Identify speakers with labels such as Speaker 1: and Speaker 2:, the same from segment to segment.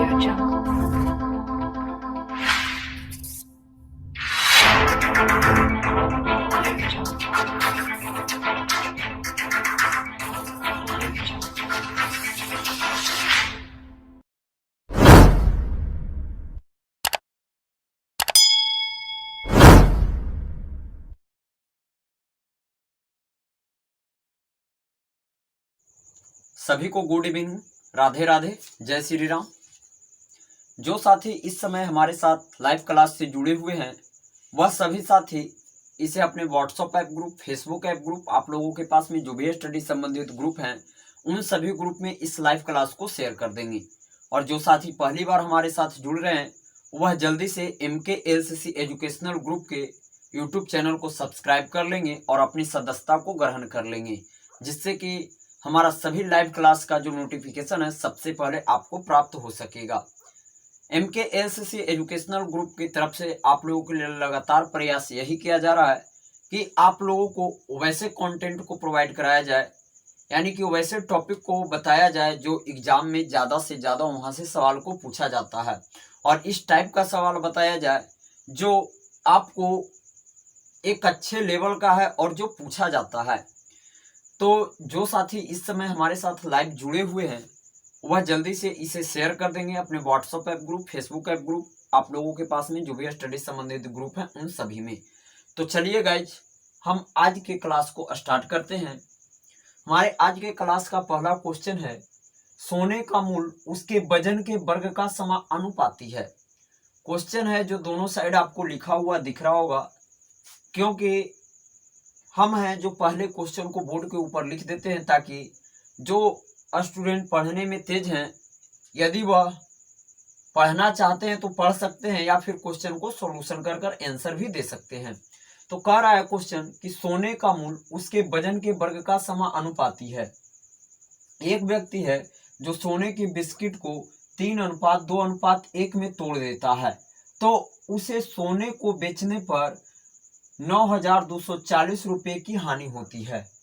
Speaker 1: सभी को good evening, Radhe Radhe, जय श्री राम। जो साथी इस समय हमारे साथ लाइव क्लास से जुड़े हुए हैं वह सभी साथी इसे अपने WhatsApp app group, Facebook app group, आप लोगों के पास में जो भी स्टडी संबंधित ग्रुप हैं उन सभी ग्रुप में इस लाइव क्लास को शेयर कर देंगे। और जो साथी पहली बार हमारे साथ जुड़ रहे हैं वह जल्दी से MKLCC एजुकेशनल ग्रुप के यूट्यूब चैनल को सब्सक्राइब कर लेंगे और अपनी सदस्यता को ग्रहण कर लेंगे, जिससे कि हमारा सभी लाइव क्लास का जो नोटिफिकेशन है सबसे पहले आपको प्राप्त हो सकेगा। MKLCC एजुकेशनल ग्रुप की तरफ से आप लोगों के लिए लगातार प्रयास यही किया जा रहा है कि आप लोगों को वैसे कंटेंट को प्रोवाइड कराया जाए, यानी कि वैसे टॉपिक को बताया जाए जो एग्जाम में ज़्यादा से ज़्यादा वहाँ से सवाल को पूछा जाता है, और इस टाइप का सवाल बताया जाए जो आपको एक अच्छे लेवल का है और जो पूछा जाता है। तो जो साथी इस समय हमारे साथ लाइव जुड़े हुए हैं वह जल्दी से इसे शेयर कर देंगे अपने WhatsApp app group, Facebook app group, आप लोगों के पास में जो भी स्टडी संबंधित ग्रुप हैं उन सभी में। तो चलिए गाइज, हम आज के क्लास को स्टार्ट करते हैं। हमारे आज के क्लास का पहला क्वेश्चन है, सोने का मूल उसके वजन के वर्ग का समानुपाती है। क्वेश्चन है जो दोनों साइड आपको लिखा हुआ दिख रहा होगा, क्योंकि हम हैं जो पहले क्वेश्चन को बोर्ड के ऊपर लिख देते हैं ताकि जो स्टूडेंट पढ़ने में तेज हैं यदि वह पढ़ना चाहते हैं तो पढ़ सकते हैं या फिर क्वेश्चन को सॉल्यूशन कर कर आंसर भी दे सकते हैं। तो कह रहा है क्वेश्चन कि सोने का मूल उसके वजन के वर्ग का समानुपाती है। एक व्यक्ति है जो सोने की बिस्किट को 3:2:1 में तोड़ देता है, तो उसे सोने को बेचने पर 9,240 रुपये की हानि होती है।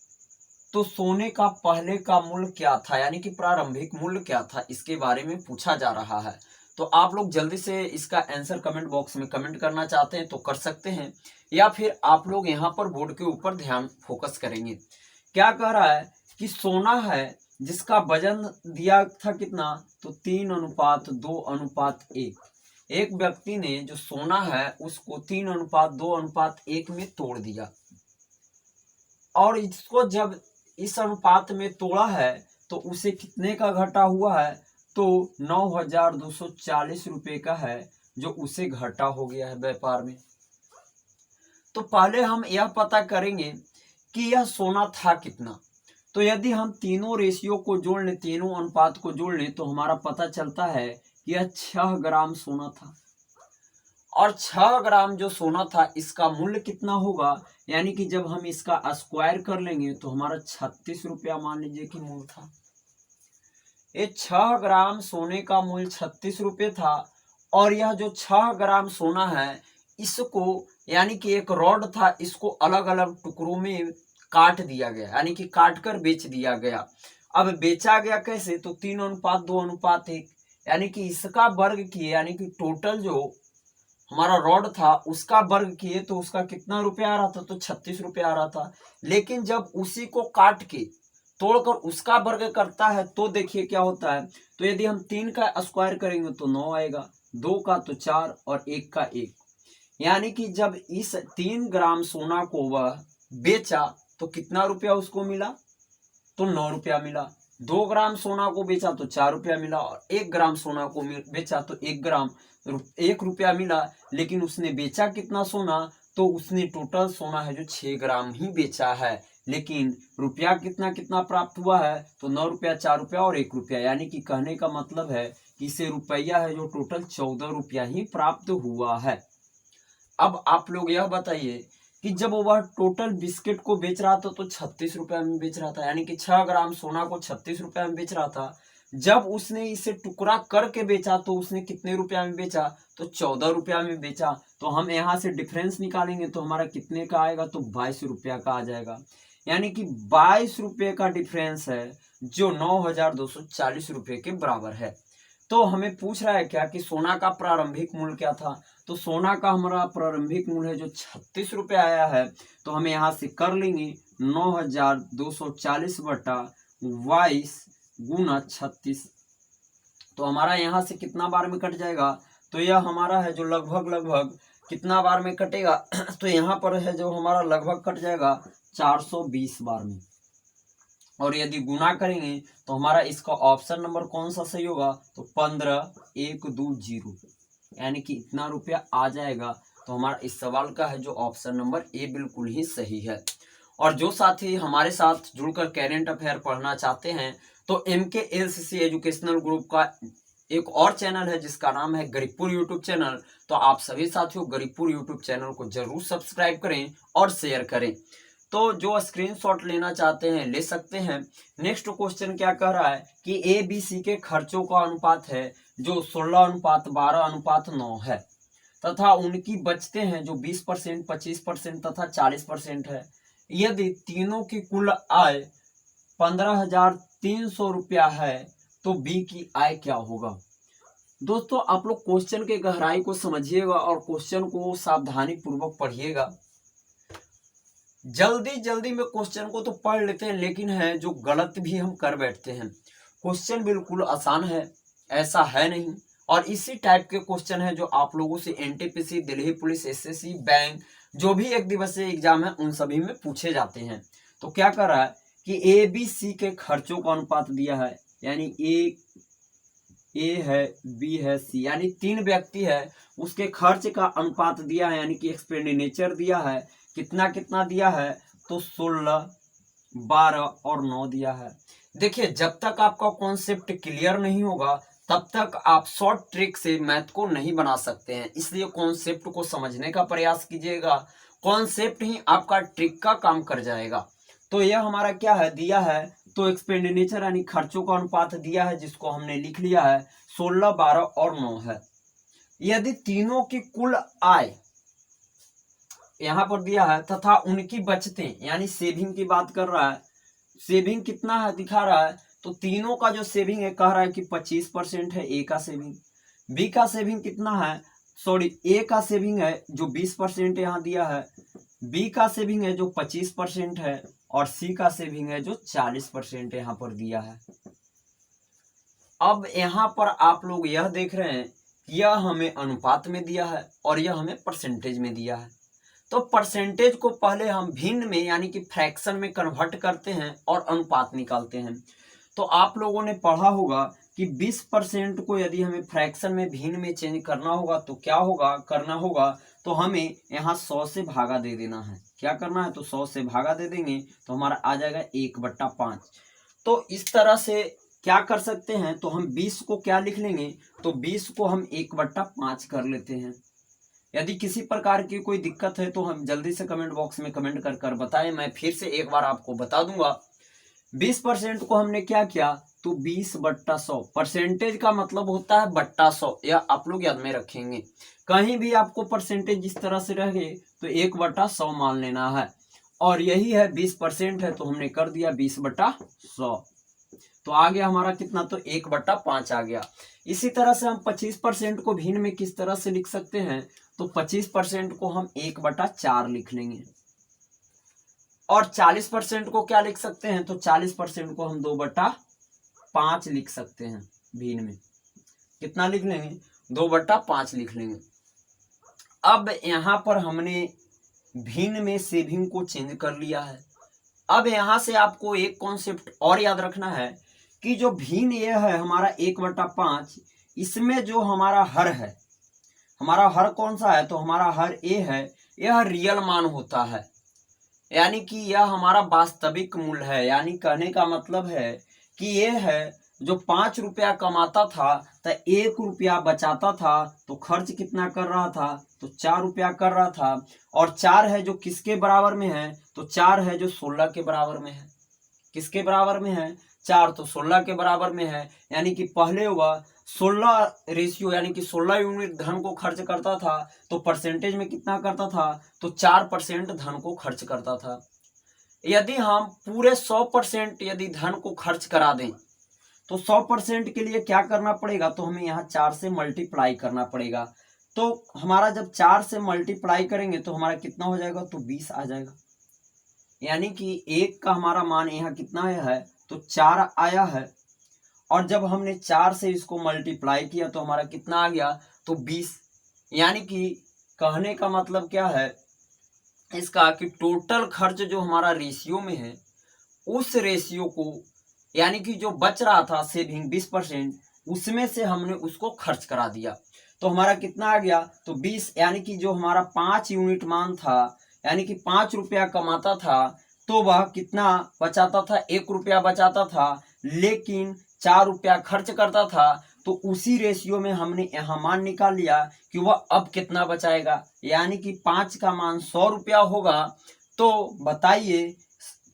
Speaker 1: तो सोने का पहले का मूल्य क्या था, यानी कि प्रारंभिक मूल्य क्या था, इसके बारे में पूछा जा रहा है। तो आप लोग जल्दी से इसका आंसर कमेंट बॉक्स में कमेंट करना चाहते हैं तो कर सकते हैं, या फिर आप लोग यहाँ पर बोर्ड के ऊपर ध्यान फोकस करेंगे। क्या कह रहा है कि सोना है जिसका वजन दिया था कितना, तो 3:2:1। एक व्यक्ति ने जो सोना है उसको 3:2:1 में तोड़ दिया, और इसको जब इस अनुपात में तोड़ा है तो उसे कितने का घटा हुआ है, तो 9,240 रुपये का है जो उसे घटा हो गया है व्यापार में। तो पहले हम यह पता करेंगे कि यह सोना था कितना। तो यदि हम तीनों रेशियो को जोड़ लें, तीनों अनुपात को जोड़ लें, तो हमारा पता चलता है कि यह 6 ग्राम सोना था। और 6 ग्राम जो सोना था इसका मूल्य कितना होगा, यानी कि जब हम इसका स्क्वायर कर लेंगे तो हमारा 36 रुपया मान लीजिए कि मूल्य था। ये 6 ग्राम सोने का मूल्य 36 रुपये था, और यह जो 6 ग्राम सोना है इसको, यानी कि एक रॉड था, इसको अलग अलग टुकड़ों में काट दिया गया, यानी कि काट कर बेच दिया गया। अब बेचा गया कैसे, तो 3:2:1, यानी कि इसका वर्ग किए, यानी कि टोटल जो हमारा रॉड था उसका वर्ग किए तो उसका कितना रुपया आ रहा था, तो 36 रुपया आ रहा था। लेकिन जब उसी को काट के तोड़कर उसका वर्ग करता है तो देखिए क्या होता है। तो यदि हम 3 का स्क्वायर करेंगे तो 9 आएगा, 2 का तो 4 और 1 का 1, यानी कि जब इस 3 ग्राम सोना को वह बेचा तो कितना रुपया उसको मिला, तो 9 रुपया मिला। 2 ग्राम सोना को बेचा तो 4 रुपया मिला, और 1 ग्राम सोना को बेचा तो 1 रुपया मिला। लेकिन उसने बेचा कितना सोना, तो उसने टोटल सोना है जो 6 ग्राम ही बेचा है, लेकिन रुपया कितना कितना प्राप्त हुआ है, तो 9 रुपया, 4 रुपया और 1 रुपया, यानी कि कहने का मतलब है कि इसे रुपया है जो टोटल 14 रुपया ही प्राप्त हुआ है। अब आप लोग यह बताइए कि जब वह टोटल बिस्किट को बेच रहा था तो 36 रुपया में बेच रहा था, यानी कि 6 ग्राम सोना को 36 रुपया में बेच रहा था। जब उसने इसे टुकड़ा करके बेचा तो उसने कितने रुपया में बेचा, तो 14 रुपया में बेचा। तो हम यहाँ से डिफरेंस निकालेंगे तो हमारा कितने का आएगा, तो 22 रुपया का आ जाएगा, यानी कि 22 रुपये का डिफरेंस है जो 9,240 रुपये के बराबर है। तो हमें पूछ रहा है क्या कि सोना का प्रारंभिक मूल्य क्या था। तो सोना का हमारा प्रारंभिक मूल्य है जो 36 रुपये आया है। तो हमें यहाँ से कर लेंगे 9240 बटा 22 गुना 36। तो हमारा यहाँ से कितना बार में कट जाएगा, तो यह हमारा है जो लगभग कितना बार में कटेगा तो यहाँ पर है जो हमारा लगभग कट जाएगा 420 बार में। और यदि गुना करेंगे तो हमारा इसका ऑप्शन नंबर कौन सा सही होगा, तो 15120 यानी कि इतना रुपया आ जाएगा। तो हमारा इस सवाल का है जो ऑप्शन नंबर ए बिल्कुल ही सही है। और जो साथी हमारे साथ जुड़कर करेंट अफेयर पढ़ना चाहते हैं तो MKLCC एजुकेशनल ग्रुप का एक और चैनल है जिसका नाम है गरीबपुर यूट्यूब चैनल। तो आप सभी साथियों गरीबपुर यूट्यूब चैनल को जरूर सब्सक्राइब करें और शेयर करें। तो जो स्क्रीनशॉट लेना चाहते हैं ले सकते हैं। नेक्स्ट क्वेश्चन क्या कह रहा है कि ABC के खर्चों का अनुपात है जो 16:12:9 है तथा उनकी बचते हैं जो 20%, 25% तथा 40% है। यदि तीनों की कुल आय 15,300 रुपया है तो बी की आय क्या होगा। दोस्तों आप लोग क्वेश्चन के गहराई को समझिएगा और क्वेश्चन को सावधानी पूर्वक पढ़िएगा। जल्दी में क्वेश्चन को तो पढ़ लेते हैं लेकिन है जो गलत भी हम कर बैठते हैं। क्वेश्चन बिल्कुल आसान है, ऐसा है नहीं। और इसी टाइप के क्वेश्चन है जो आप लोगों से NTPC, Delhi police, SSC, bank जो भी एक दिवसीय एग्जाम है उन सभी में पूछे जाते हैं। तो क्या कर रहा है कि ABC के खर्चों का अनुपात दिया है, यानी ए है, बी है, सी, यानी 3 व्यक्ति है उसके खर्च का अनुपात दिया है, यानी कि एक्सपेंडिचर दिया है। कितना दिया है, तो 16, 12 और 9 दिया है। देखिए जब तक आपका कॉन्सेप्ट क्लियर नहीं होगा तब तक आप शॉर्ट ट्रिक से मैथ को नहीं बना सकते हैं। इसलिए कॉन्सेप्ट को समझने का प्रयास कीजिएगा, कॉन्सेप्ट ही आपका ट्रिक का काम कर जाएगा। तो यह हमारा क्या है दिया है, तो एक्सपेंडिचर यानी खर्चों का अनुपात दिया है जिसको हमने लिख लिया है 16, 12 और 9 है। यदि तीनों की कुल आय यहाँ पर दिया है तथा उनकी बचतें यानी सेविंग की बात कर रहा है, सेविंग कितना है दिखा रहा है, तो तीनों का जो सेविंग है कह रहा है कि 25% है ए का सेविंग, बी का सेविंग कितना है, सॉरी ए का सेविंग है जो 20% यहाँ दिया है, बी का सेविंग है जो 25% है और सी का सेविंग है जो 40% यहाँ पर दिया है। अब यहाँ पर आप लोग यह देख रहे हैं यह हमें अनुपात में दिया है और यह हमें परसेंटेज में दिया है। तो परसेंटेज को पहले हम भिन्न में यानी कि फ्रैक्शन में कन्वर्ट करते हैं और अनुपात निकालते हैं। तो आप लोगों ने पढ़ा होगा कि 20% को यदि हमें फ्रैक्शन में भिन्न में चेंज करना होगा तो क्या होगा करना होगा, तो हमें यहाँ 100 से भागा दे देना है। क्या करना है, तो 100 से भागा दे देंगे तो हमारा आ जाएगा 1/5। तो इस तरह से क्या कर सकते हैं, तो हम 20 को क्या लिख लेंगे, तो 20 को हम 1/5 कर लेते हैं। यदि किसी प्रकार की कोई दिक्कत है तो हम जल्दी से कमेंट बॉक्स में कमेंट कर बताएं, मैं फिर से एक बार आपको बता दूंगा। 20% को हमने क्या किया, तो 20/100, परसेंटेज का मतलब होता है बट्टा 100, यह आप लोग याद में रखेंगे। कहीं भी आपको परसेंटेज इस तरह से रहे तो 1/100 मान लेना है। और यही है 20% है तो हमने कर दिया 20/100। तो आ गया हमारा कितना, तो 1/5 आ गया। इसी तरह से हम 25% को भिन्न में किस तरह से लिख सकते हैं, तो 25% को हम 1/4 लिख लेंगे। और 40% को क्या लिख सकते हैं, तो 40% को हम 2/5 लिख सकते हैं। भिन्न में कितना लिख लेंगे, 2/5 लिख लेंगे। अब यहाँ पर हमने भिन्न में सेविंग को चेंज कर लिया है। अब यहाँ से आपको एक कॉन्सेप्ट और याद रखना है कि जो भिन्न ये है हमारा 1/5, इसमें जो हमारा हर है, हमारा हर कौन सा है, तो हमारा हर ए है, यह रियल मान होता है, यानी कि यह हमारा वास्तविक मूल्य है। यानी कहने का मतलब है कि यह है जो 5 रुपया कमाता था तो 1 रुपया बचाता था, तो खर्च कितना कर रहा था, तो 4 रुपया कर रहा था। और 4 है जो किसके बराबर में है, तो 4 है जो 16 के बराबर में है। किसके बराबर में है, 4 तो 16 के बराबर में है। यानी कि पहले हुआ 16 रेशियो, यानी कि 16 यूनिट धन को खर्च करता था तो परसेंटेज में कितना करता था, तो 4% धन को खर्च करता था। यदि हम पूरे 100% यदि धन को खर्च करा दें तो 100% के लिए क्या करना पड़ेगा, तो हमें यहाँ 4 से मल्टीप्लाई करना पड़ेगा। तो हमारा जब 4 से मल्टीप्लाई करेंगे तो हमारा कितना हो जाएगा, तो 20 आ जाएगा। यानी कि 1 का हमारा मान यहाँ कितना है, तो 4 आया है। और जब हमने 4 से इसको मल्टीप्लाई किया तो हमारा कितना आ गया, तो 20। यानी कि कहने का मतलब क्या है इसका, कि टोटल खर्च जो हमारा रेशियो में है, उस रेशियो को यानी कि जो बच रहा था सेविंग 20%, उसमें से हमने उसको खर्च करा दिया। तो हमारा कितना आ गया, तो 20। यानी कि जो हमारा 5 यूनिट मान था, यानी कि 5 रुपया कमाता था, तो वह कितना बचाता था, 1 रुपया बचाता था, लेकिन 4 रुपया खर्च करता था। तो उसी रेशियो में हमने यहाँ मान निकाल लिया कि वह अब कितना बचाएगा। यानी कि 5 का मान 100 रुपया होगा। तो बताइए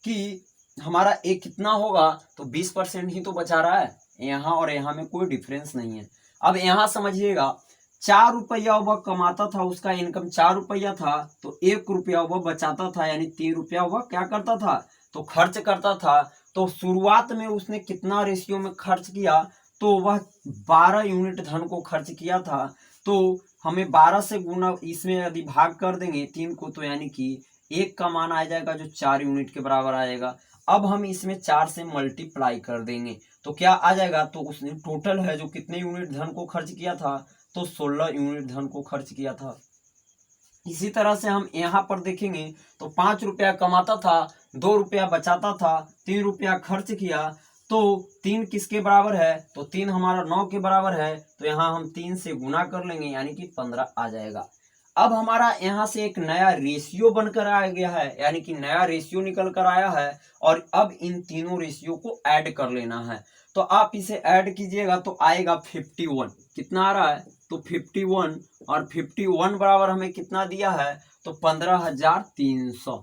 Speaker 1: कि हमारा एक कितना होगा, तो 20% ही तो बचा रहा है। यहाँ और यहाँ में कोई डिफरेंस नहीं है। अब यहाँ समझिएगा, 4 रुपया वह कमाता था, उसका इनकम 4 रुपया था, तो 1 रुपया वह बचाता था, यानी 3 रुपया वह क्या करता था, तो खर्च करता था। तो शुरुआत में उसने कितना रेशियो में खर्च किया, तो वह 12 यूनिट धन को खर्च किया था। तो हमें 12 से गुना इसमें यदि भाग कर देंगे 3 को, तो यानी कि 1 का मान आ जाएगा जो 4 यूनिट के बराबर आएगा। अब हम इसमें 4 से मल्टीप्लाई कर देंगे तो क्या आ जाएगा, तो उसने टोटल है जो कितने यूनिट धन को खर्च किया था, तो 16 यूनिट धन को खर्च किया था। इसी तरह से हम यहाँ पर देखेंगे तो 5 रुपया कमाता था, 2 रुपया बचाता था, 3 रुपया खर्च किया। तो 3 किसके बराबर है, तो 3 हमारा 9 के बराबर है। तो यहाँ हम 3 से गुना कर लेंगे, यानी कि 15 आ जाएगा। अब हमारा यहाँ से एक नया रेशियो बनकर आ गया है, यानी कि नया रेशियो निकल कर आया है। और अब इन तीनों रेशियो को ऐड कर लेना है। तो आप इसे ऐड कीजिएगा तो आएगा 51। कितना आ रहा है, तो 51। और 51 बराबर हमें कितना दिया है, तो 15,300।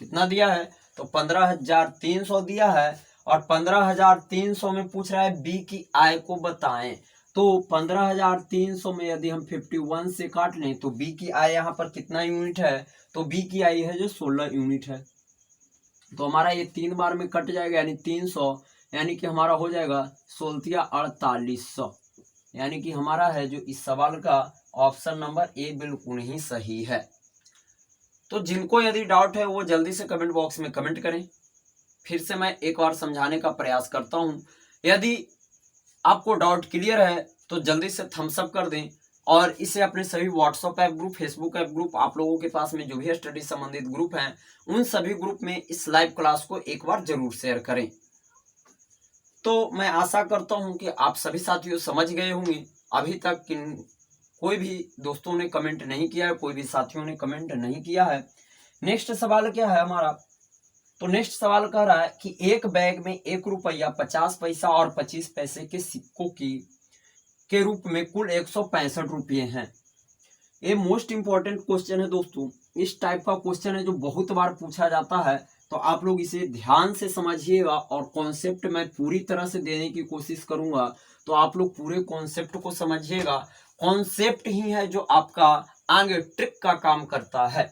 Speaker 1: कितना दिया है, तो 15,300 दिया है। और 15,300 में पूछ रहा है बी की आय को बताएं। तो 15,300 में यदि हम 51 से काट लें तो बी की आय यहाँ पर कितना यूनिट है, तो बी की आय है जो 16 यूनिट है। तो हमारा ये 3 बार में कट जाएगा, यानी 300, यानी कि हमारा हो जाएगा 16 4800। यानी कि हमारा है जो इस सवाल का ऑप्शन नंबर ए बिल्कुल ही सही है। तो जिनको यदि डाउट है वो जल्दी से कमेंट बॉक्स में कमेंट करें। फिर से मैं एक बार समझाने का प्रयास करता हूं। यदि आपको डाउट क्लियर है तो जल्दी से थम्स अप कर दें और इसे अपने सभी WhatsApp app group, Facebook app group, आप लोगों के पास में जो भी स्टडी संबंधित ग्रुप हैं उन सभी ग्रुप में इस लाइव क्लास को एक बार जरूर शेयर करें। तो मैं आशा करता हूं कि आप सभी साथियों समझ गए होंगे। अभी तक कोई भी दोस्तों ने कमेंट नहीं किया है, कोई भी साथियों ने कमेंट नहीं किया है। नेक्स्ट सवाल क्या है हमारा, तो नेक्स्ट सवाल कह रहा है कि एक बैग में 1 रुपया 50 पैसा और 25 पैसे के सिक्कों की के रूप में कुल 165 रुपये हैं। ये मोस्ट इंपॉर्टेंट क्वेश्चन है दोस्तों। इस टाइप का क्वेश्चन है जो बहुत बार पूछा जाता है। तो आप लोग इसे ध्यान से समझिएगा और कॉन्सेप्ट मैं पूरी तरह से देने की कोशिश करूंगा। तो आप लोग पूरे कॉन्सेप्ट को समझिएगा। कॉन्सेप्ट ही है जो आपका आगे ट्रिक का काम करता है।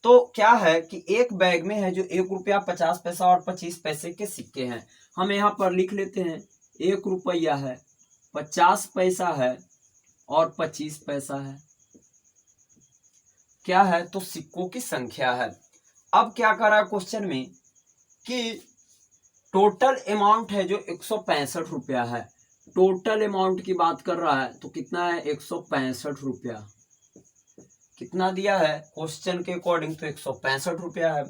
Speaker 1: तो क्या है कि एक बैग में है जो 1 रुपया 50 पैसा और 25 पैसे के सिक्के हैं। हम यहाँ पर लिख लेते हैं 1 रुपया है, 50 पैसा है और 25 पैसा है। क्या है, तो सिक्कों की संख्या है। अब क्या कर रहा है क्वेश्चन में कि टोटल अमाउंट है जो 165 रुपया है। टोटल अमाउंट की बात कर रहा है तो कितना है, 165 रुपया। कितना दिया है क्वेश्चन के अकॉर्डिंग, तो 165 रुपया है।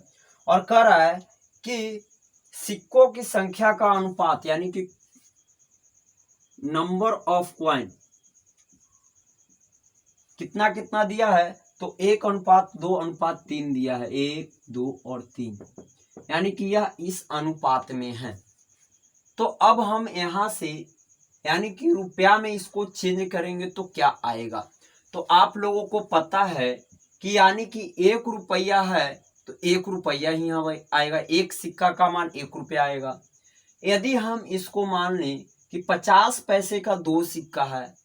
Speaker 1: और कह रहा है कि सिक्कों की संख्या का अनुपात, यानी कि नंबर ऑफ कॉइन कितना कितना दिया है, तो 1:2:3 दिया है। 1, 2 और 3, यानी कि यह इस अनुपात में है। तो अब हम यहां से यानी कि रुपया में इसको चेंज करेंगे तो क्या आएगा, तो आप लोगों को पता है कि यानी कि 1 रुपया है तो 1 रुपया ही आएगा। एक सिक्का का मान 1 रुपया आएगा। यदि हम इसको मान लें कि 50 पैसे का 2 सिक्का है,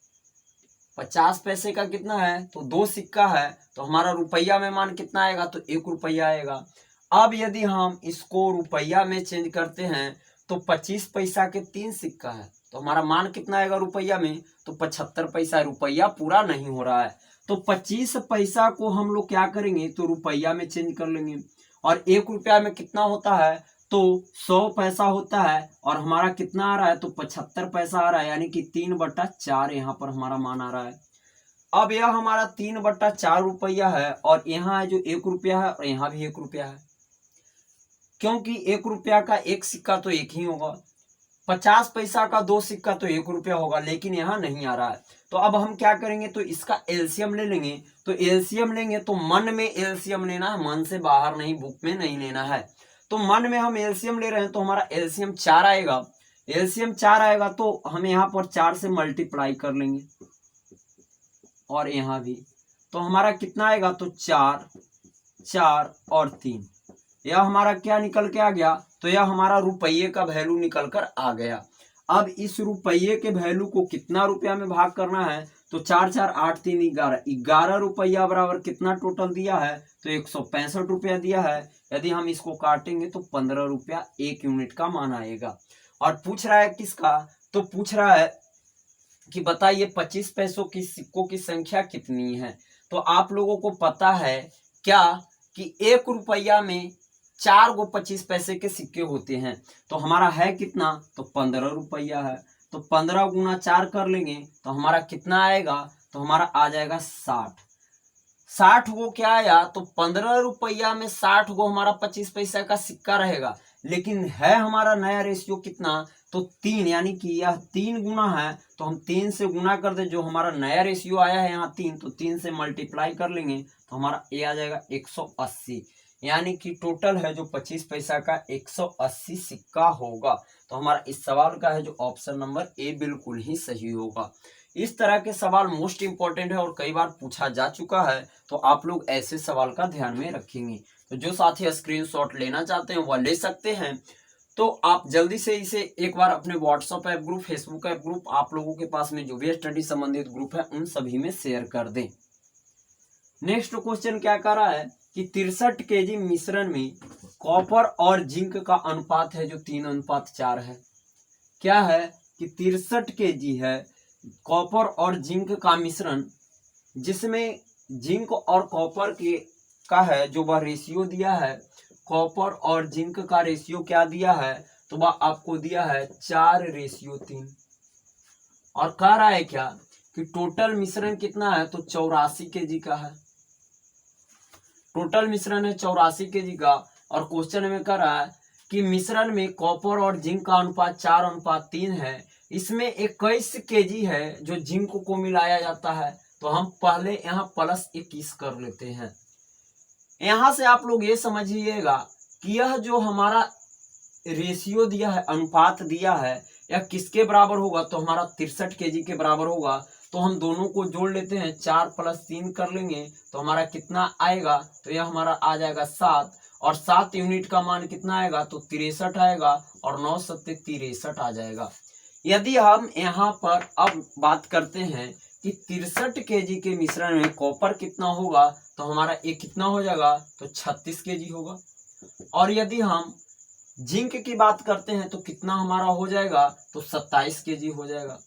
Speaker 1: 50 पैसे का कितना है, तो 2 सिक्का है, तो हमारा रुपया में मान कितना आएगा, तो 1 रुपया आएगा। अब यदि हम इसको रुपया में चेंज करते हैं तो 25 पैसा के 3 सिक्का है, तो हमारा मान कितना आएगा रुपया में, तो 75 पैसा। रुपया पूरा नहीं हो रहा है, तो 25 पैसा को हम लोग क्या करेंगे, तो रुपया में चेंज कर लेंगे। और 1 रुपया में कितना होता है, तो 100 पैसा होता है, और हमारा कितना आ रहा है, तो 75 पैसा आ रहा है, यानी कि 3/4 यहाँ पर हमारा मान आ रहा है। अब यह हमारा 3/4 रुपया है, और यहाँ है जो 1 रुपया है, और यहाँ भी 1 रुपया है, क्योंकि 1 रुपया का 1 सिक्का तो 1 ही होगा, 50 पैसा का 2 सिक्का तो 1 रुपया होगा, लेकिन यहाँ नहीं आ रहा है। तो अब हम क्या करेंगे, तो इसका एलसीएम ले लेंगे। तो एलसीएम लेंगे तो मन में एलसीएम लेना है, मन से बाहर नहीं, बुक में नहीं लेना है। तो मन में हम एलसीएम ले रहे हैं, तो हमारा एलसीएम 4 आएगा। एलसीएम 4 आएगा तो हम यहाँ पर 4 से मल्टीप्लाई कर लेंगे, और यहाँ भी, तो हमारा कितना आएगा, तो 4, 4 और 3, यह हमारा क्या निकल के आ गया, तो यह हमारा रुपये का वैल्यू निकल कर आ गया। अब इस रुपये के वैल्यू को कितना रुपया में भाग करना है, तो 4 4 8 3 11, 11 रुपया बराबर कितना टोटल दिया है, तो 165 रुपया दिया है। यदि हम इसको काटेंगे तो 15 रुपया 1 यूनिट का मान आएगा। और पूछ रहा है किसका, तो पूछ रहा है कि बताइए 25 पैसों की सिक्कों की संख्या कितनी है। तो आप लोगों को पता है क्या कि 1 रुपया में 4 गो 25 पैसे के सिक्के होते हैं, तो हमारा है कितना, तो 15 रुपया है। तो 15 गुना 4 कर लेंगे तो हमारा कितना आएगा, तो हमारा आ जाएगा 60। 60 गो क्या आया, तो 15 रुपया में 60 गो हमारा 25 पैसा का सिक्का रहेगा। लेकिन है हमारा नया रेशियो कितना, तो 3, यानी कि यह 3 गुना है, तो हम 3 से गुना कर दे, जो हमारा नया रेशियो आया है यहाँ 3, तो 3 से मल्टीप्लाई कर लेंगे तो हमारा ए आ जाएगा 180, यानी कि टोटल है जो 25 पैसा का 180 सिक्का होगा। तो हमारा इस सवाल का है जो ऑप्शन नंबर ए बिल्कुल ही सही होगा। इस तरह के सवाल मोस्ट इंपॉर्टेंट है और कई बार पूछा जा चुका है, तो आप लोग ऐसे सवाल का ध्यान में रखेंगे। तो जो साथी स्क्रीनशॉट लेना चाहते हैं वह ले सकते हैं। तो आप जल्दी से इसे एक बार अपने WhatsApp app group, Facebook app group, आप लोगों के पास में जो भी स्टडी संबंधित ग्रुप है उन सभी में शेयर कर दें। नेक्स्ट क्वेश्चन क्या कर रहा है कि 63 केजी मिश्रण में कॉपर और जिंक का अनुपात है जो 3:4 है। क्या है कि 63 केजी है कॉपर और जिंक का मिश्रण, जिसमें जिंक और कॉपर के का है जो वह रेशियो दिया है, कॉपर और जिंक का रेशियो क्या दिया है, तो वह आपको दिया है 4:3। और कह रहा है क्या कि टोटल मिश्रण कितना है, तो 84 केजी का है। टोटल मिश्रण है 84 केजी का। और क्वेश्चन में कह रहा है कि मिश्रण में कॉपर और जिंक का अनुपात 4:3 है। इसमें 21 केजी है जो जिंक को मिलाया जाता है, तो हम पहले यहाँ +21 कर लेते हैं। यहाँ से आप लोग ये समझिएगा कि यह जो हमारा रेशियो दिया है, अनुपात दिया है, यह किसके बराबर होगा, तो हमारा 63 केजी के बराबर होगा। तो हम दोनों को जोड़ लेते हैं, 4 + 3 कर लेंगे तो हमारा कितना आएगा, तो यह हमारा आ जाएगा 7। और 7 यूनिट का मान कितना आएगा, तो 63 आएगा, और 9 7 63 आ जाएगा। यदि हम यहाँ पर अब बात करते हैं कि 63 केजी के मिश्रण में कॉपर कितना होगा, तो हमारा ये कितना हो जाएगा, तो 36 केजी होगा। और यदि हम जिंक की बात करते हैं तो कितना हमारा हो जाएगा, तो 27 केजी हो जाएगा।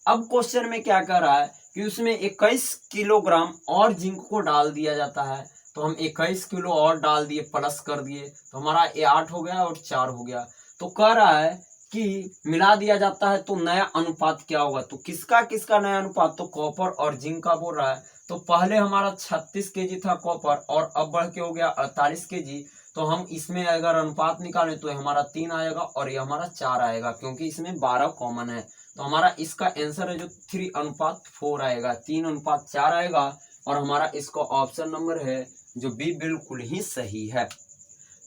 Speaker 1: अब क्वेश्चन में क्या कर रहा है कि उसमें 21 किलोग्राम और जिंक को डाल दिया जाता है, तो हम 21 किलो और डाल दिए, प्लस कर दिए, तो हमारा ये 8 हो गया और 4 हो गया। तो कह रहा है कि मिला दिया जाता है तो नया अनुपात क्या होगा, तो किसका किसका नया अनुपात, तो कॉपर और जिंक का बोल रहा है। तो पहले हमारा 36 केजी था कॉपर, और अब बढ़ के हो गया 48 केजी। तो हम इसमें अगर अनुपात निकालें तो हमारा 3 आएगा और ये हमारा 4 आएगा, क्योंकि इसमें 12 कॉमन है। तो हमारा इसका आंसर है जो 3:4 आएगा, 3:4 आएगा। और हमारा इसका ऑप्शन नंबर है जो बी बिल्कुल ही सही है।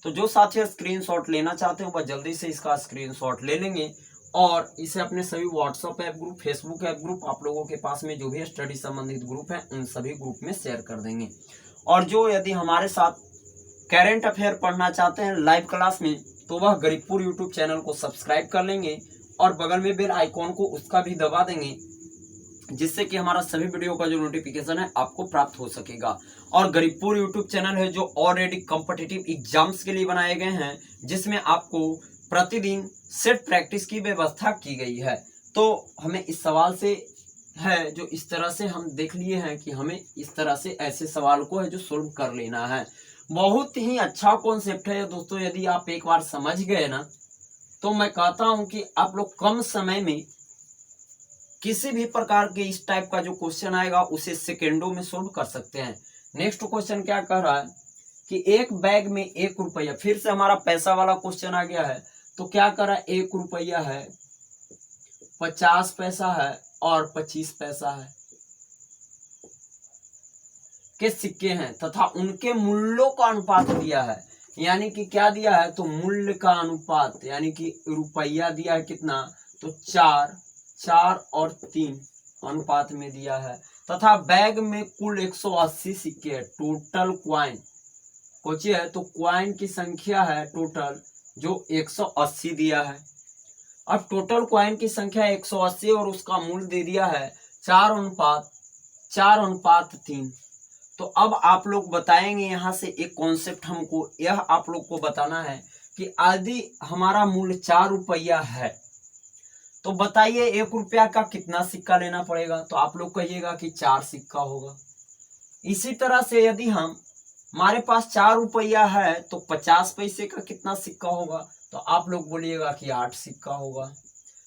Speaker 1: तो जो साथी स्क्रीनशॉट लेना चाहते हैं वह जल्दी से इसका स्क्रीनशॉट ले लेंगे और इसे अपने सभी WhatsApp app group, Facebook app group, आप लोगों के पास में जो भी स्टडी संबंधित ग्रुप है उन सभी ग्रुप में शेयर कर देंगे। और जो यदि हमारे साथ करंट अफेयर पढ़ना चाहते हैं लाइव क्लास में, तो वह गरीबपुर यूट्यूब चैनल को सब्सक्राइब कर लेंगे और बगल में बेल आइकॉन को उसका भी दबा देंगे, जिससे कि हमारा सभी वीडियो का जो नोटिफिकेशन है आपको प्राप्त हो सकेगा। और गरीबपुर यूट्यूब चैनल है जो ऑलरेडी कॉम्पिटिटिव एग्जाम्स के लिए बनाए गए हैं, जिसमें आपको प्रतिदिन सेट प्रैक्टिस की व्यवस्था की गई है। तो हमें इस सवाल से है जो इस तरह से हम देख लिए हैं कि हमें इस तरह से ऐसे सवाल को है जो सोल्व कर लेना है। बहुत ही अच्छा कॉन्सेप्ट है दोस्तों, यदि आप एक बार समझ गए ना तो मैं कहता हूं कि आप लोग कम समय में किसी भी प्रकार के इस टाइप का जो क्वेश्चन आएगा उसे सेकेंडों में सोल्व कर सकते हैं। नेक्स्ट क्वेश्चन क्या कह रहा है कि एक बैग में 1 रुपया, फिर से हमारा पैसा वाला क्वेश्चन आ गया है। तो क्या कर रहा है, 1 रुपया है, 50 पैसा है और 25 पैसा है के सिक्के हैं तथा उनके मूल्यों का अनुपात दिया है। यानी कि क्या दिया है, तो मूल्य का अनुपात, यानी कि रुपया दिया है कितना, तो 4 और 3 अनुपात में दिया है तथा बैग में कुल 180 सिक्के है। टोटल क्वाइन कोची है, तो क्वाइन की संख्या है टोटल जो 180 दिया है। अब टोटल क्वाइन की संख्या 180 और उसका मूल्य दे दिया है 4:3। तो अब आप लोग बताएंगे यहाँ से एक कॉन्सेप्ट, हमको यह आप लोग को बताना है कि यदि हमारा मूल्य 4 रुपया है तो बताइए 1 रुपया का कितना सिक्का लेना पड़ेगा। तो आप लोग कहिएगा कि 4 सिक्का होगा। इसी तरह से यदि हमारे पास 4 रुपया है तो 50 पैसे का कितना सिक्का होगा, तो आप लोग बोलिएगा कि 8 सिक्का होगा।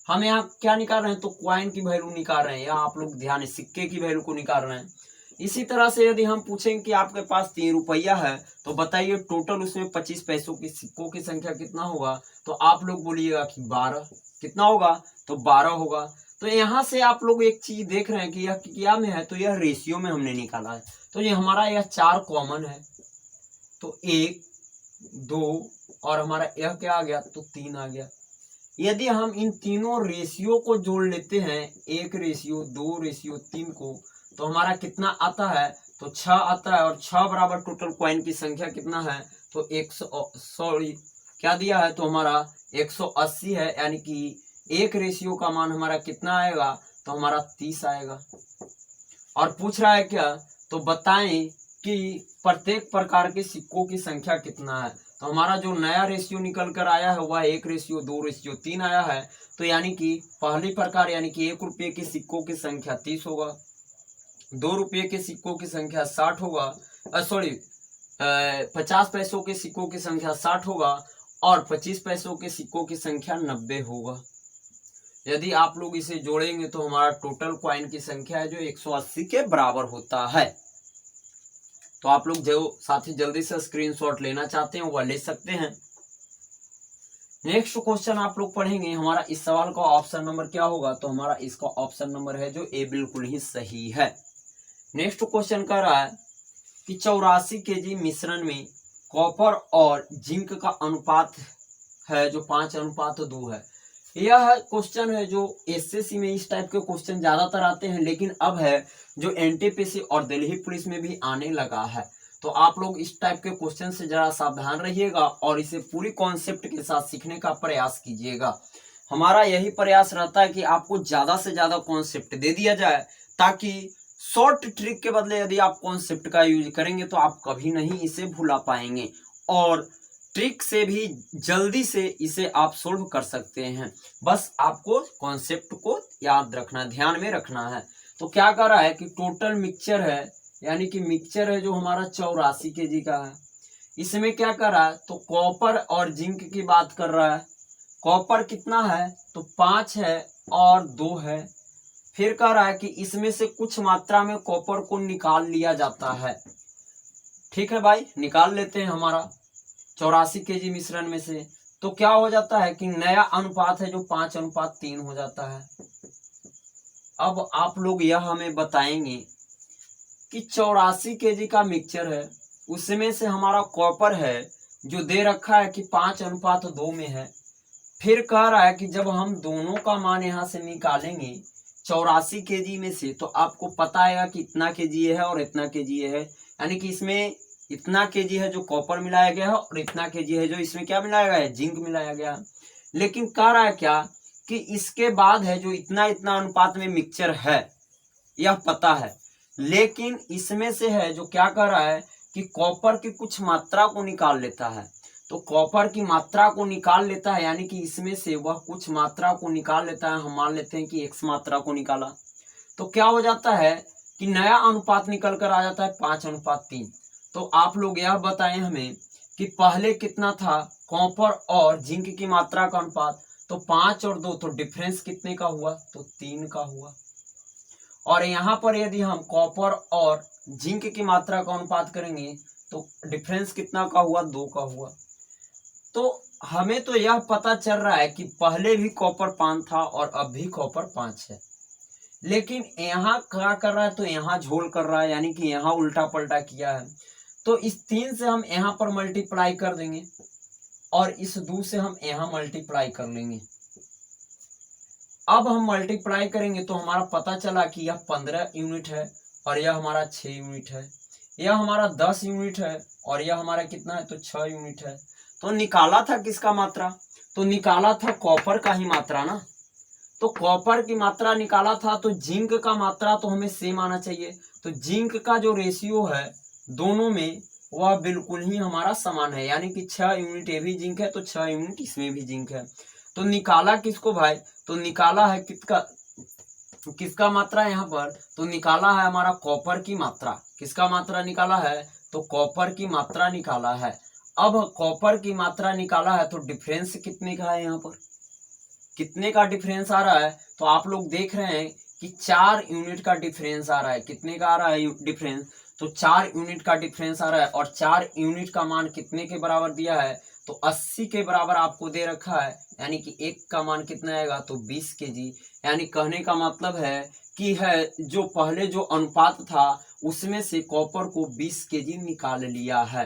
Speaker 1: हम यहाँ क्या निकाल रहे हैं, तो क्वाइन की वैल्यू निकाल रहे हैं, यहाँ आप लोग ध्यान, सिक्के की वैल्यू को निकाल रहे हैं। इसी तरह से यदि हम पूछेंगे कि आपके पास 3 रुपया है तो बताइए टोटल उसमें 25 पैसों की सिक्कों की संख्या कितना होगा, तो आप लोग बोलिएगा कि 12। कितना होगा, तो 12 होगा। तो यहाँ से आप लोग एक चीज देख रहे हैं कि यह क्या में है, तो यह रेशियो में हमने निकाला है। तो ये हमारा यह 4 कॉमन है, तो 1, 2 और हमारा यह क्या आ गया, तो 3 आ गया। यदि हम इन तीनों रेशियो को जोड़ लेते हैं, 1 रेशियो 2 रेशियो 3 को, तो हमारा कितना आता है, तो 6 आता है। और 6 बराबर टोटल कॉइन की संख्या कितना है, तो 100 क्या दिया है, तो हमारा 180 है। यानी कि 1 रेशियो का मान हमारा कितना आएगा, तो हमारा 30 आएगा। और पूछ रहा है क्या, तो बताएं कि प्रत्येक प्रकार के सिक्कों की संख्या कितना है। तो हमारा जो नया रेशियो निकल कर आया है वह 1 रेशियो 2 रेशियो 3 आया है। तो यानी कि पहली प्रकार यानी कि 1 रुपये के सिक्कों की संख्या 30 होगा, 2 रुपये के सिक्कों की संख्या 60 होगा, 50 पैसों के सिक्कों की संख्या 60 होगा और 25 पैसों के सिक्कों की संख्या 90 होगा। यदि आप लोग इसे जोड़ेंगे तो हमारा टोटल क्वाइन की संख्या है जो 180 के बराबर होता है। तो आप लोग जो साथी जल्दी से स्क्रीनशॉट लेना चाहते हैं वह ले सकते हैं। नेक्स्ट क्वेश्चन आप लोग पढ़ेंगे, हमारा इस सवाल का ऑप्शन नंबर क्या होगा, तो हमारा इसका ऑप्शन नंबर है जो ए बिल्कुल ही सही है। नेक्स्ट क्वेश्चन कर रहा है कि 84 केजी मिश्रण में कॉपर और जिंक का अनुपात है जो 5:2 है। यह क्वेश्चन है जो एसएससी में इस टाइप के क्वेश्चन ज्यादातर आते हैं, लेकिन अब है जो एनटीपीसी और दिल्ली पुलिस में भी आने लगा है। तो आप लोग इस टाइप के क्वेश्चन से जरा सावधान रहिएगा और इसे पूरी कॉन्सेप्ट के साथ सीखने का प्रयास कीजिएगा। हमारा यही प्रयास रहता है कि आपको ज्यादा से ज्यादा कॉन्सेप्ट दे दिया जाए, ताकि शॉर्ट ट्रिक के बदले यदि आप कॉन्सेप्ट का यूज करेंगे तो आप कभी नहीं इसे भुला पाएंगे और ट्रिक से भी जल्दी से इसे आप सोल्व कर सकते हैं। बस आपको कॉन्सेप्ट को याद रखना, ध्यान में रखना है। तो क्या कर रहा है कि टोटल मिक्सचर है, यानी कि मिक्सचर है जो हमारा 84 केजी का है। इसमें क्या कर रहा है, तो कॉपर और जिंक की बात कर रहा है। कॉपर कितना है, तो 5 है और 2 है। फिर कह रहा है कि इसमें से कुछ मात्रा में कॉपर को निकाल लिया जाता है। ठीक है भाई, निकाल लेते हैं हमारा 84 केजी मिश्रण में से। तो क्या हो जाता है कि नया अनुपात है जो 5:3 हो जाता है। अब आप लोग यह हमें बताएंगे कि 84 केजी का मिक्सचर है, उसमें से हमारा कॉपर है जो दे रखा है कि 5:2 में है। फिर कह रहा है कि जब हम दोनों का मान यहाँ से निकालेंगे 84 केजी में से, तो आपको पता है कि इतना केजी है और इतना केजी है। यानी कि इसमें इतना केजी है जो कॉपर मिलाया गया है और इतना केजी है जो इसमें क्या मिलाया गया है, जिंक मिलाया गया है। लेकिन कह रहा है क्या कि इसके बाद है जो इतना इतना अनुपात में मिक्सचर है, यह पता है, लेकिन इसमें से है जो क्या कर रहा है कि कॉपर की कुछ मात्रा को निकाल लेता है। तो कॉपर की मात्रा को निकाल लेता है, यानी कि इसमें से वह कुछ मात्रा को निकाल लेता है। हम मान लेते हैं कि x मात्रा को निकाला, तो क्या हो जाता है कि नया अनुपात निकल कर आ जाता है 5:3। तो आप लोग यह बताएं हमें कि पहले कितना था कॉपर और जिंक की मात्रा का अनुपात, तो 5 और 2, तो डिफरेंस कितने का हुआ, तो 3 का हुआ। और यहाँ पर यदि हम कॉपर और जिंक की मात्रा का अनुपात करेंगे तो डिफरेंस कितना का हुआ, 2 का हुआ। तो हमें तो यह पता चल रहा है कि पहले भी कॉपर 5 था और अब भी कॉपर 5 है, लेकिन यहाँ क्या कर रहा है, तो यहाँ झोल कर रहा है, यानी कि यहाँ उल्टा पलटा किया है। तो इस 3 से हम यहाँ पर मल्टीप्लाई कर देंगे और इस 2 से हम यहाँ मल्टीप्लाई कर लेंगे। अब हम मल्टीप्लाई करेंगे तो हमारा पता चला कि यह 15 यूनिट है और यह हमारा 6 यूनिट है, यह हमारा 10 यूनिट है और यह हमारा कितना है, तो 6 यूनिट है। तो निकाला था किसका मात्रा, तो निकाला था कॉपर का ही मात्रा ना। तो कॉपर की मात्रा निकाला था, तो जिंक का मात्रा तो हमें सेम आना चाहिए। तो जिंक का जो रेशियो है दोनों में वह बिल्कुल ही हमारा समान है, यानी कि 6 यूनिट ये भी जिंक है तो 6 यूनिट इसमें भी जिंक है। तो निकाला किसको भाई, तो निकाला है किसका मात्रा यहाँ पर, तो निकाला है हमारा कॉपर की मात्रा। किसका मात्रा निकाला है, तो कॉपर की मात्रा निकाला है। अब कॉपर की मात्रा निकाला है तो डिफरेंस कितने का है, यहाँ पर कितने का डिफरेंस आ रहा है, तो आप लोग देख रहे हैं कि 4 यूनिट का डिफरेंस आ रहा है। कितने का आ रहा है डिफरेंस, तो 4 यूनिट का डिफरेंस आ रहा है। और 4 यूनिट का मान कितने के बराबर दिया है, तो 80 के बराबर आपको दे रखा है, यानी कि 1 का मान कितना आएगा, तो 20 kg। यानी कहने का मतलब है कि जो पहले जो अनुपात था उसमें से कॉपर को 20 kg निकाल लिया है।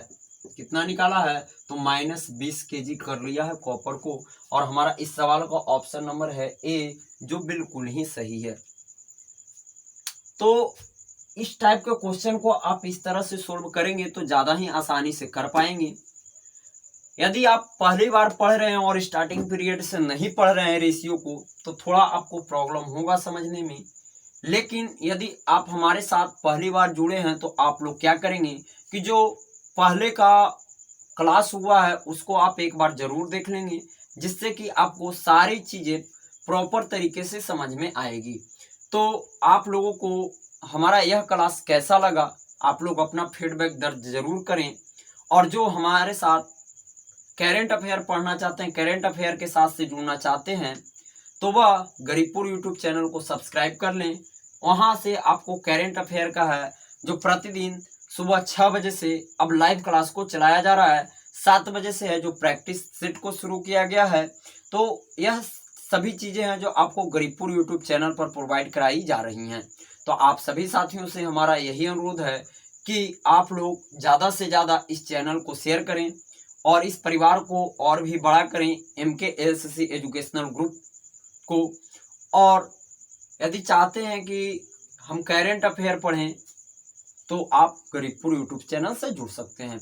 Speaker 1: कितना निकाला है, तो -20 kg कर लिया है कॉपर को। और हमारा इस सवाल का ऑप्शन नंबर है ए, जो बिल्कुल ही सही है। तो इस टाइप के क्वेश्चन को आप इस तरह से सोल्व करेंगे तो ज्यादा ही आसानी से कर पाएंगे। यदि आप पहली बार पढ़ रहे हैं और स्टार्टिंग पीरियड से नहीं पढ़ रहे हैं रेशियो को, तो थोड़ा आपको प्रॉब्लम होगा समझने में। लेकिन यदि आप हमारे साथ पहली बार जुड़े हैं तो आप लोग क्या करेंगे कि जो पहले का क्लास हुआ है उसको आप एक बार जरूर देख लेंगे, जिससे कि आपको सारी चीजें प्रॉपर तरीके से समझ में आएगी। तो आप लोगों को हमारा यह क्लास कैसा लगा, आप लोग अपना फीडबैक दर्ज जरूर करें। और जो हमारे साथ करेंट अफेयर पढ़ना चाहते हैं, करेंट अफेयर के साथ से जुड़ना चाहते हैं, तो वह गरीबपुर यूट्यूब चैनल को सब्सक्राइब कर लें। वहां से आपको करेंट अफेयर का है जो प्रतिदिन सुबह 6 बजे से अब लाइव क्लास को चलाया जा रहा है, 7 बजे से है जो प्रैक्टिस सेट को शुरू किया गया है। तो यह सभी चीजें हैं जो आपको गरीबपुर यूट्यूब चैनल पर प्रोवाइड कराई जा रही हैं। तो आप सभी साथियों से हमारा यही अनुरोध है कि आप लोग ज्यादा से ज्यादा इस चैनल को शेयर करें और इस परिवार को और भी बड़ा करें, MKLCC एजुकेशनल ग्रुप को। और यदि चाहते हैं कि हम करेंट अफेयर पढ़ें तो आप गरीबपुर यूट्यूब चैनल से जुड़ सकते हैं।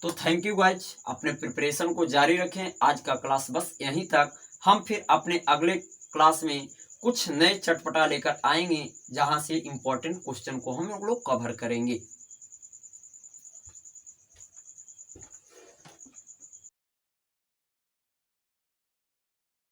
Speaker 1: तो थैंक यू गाइज, अपने प्रिपरेशन को जारी रखें। आज का क्लास बस यहीं तक। हम फिर अपने अगले क्लास में कुछ नए चटपटा लेकर आएंगे, जहां से इंपॉर्टेंट क्वेश्चन को हम लोग कवर करेंगे।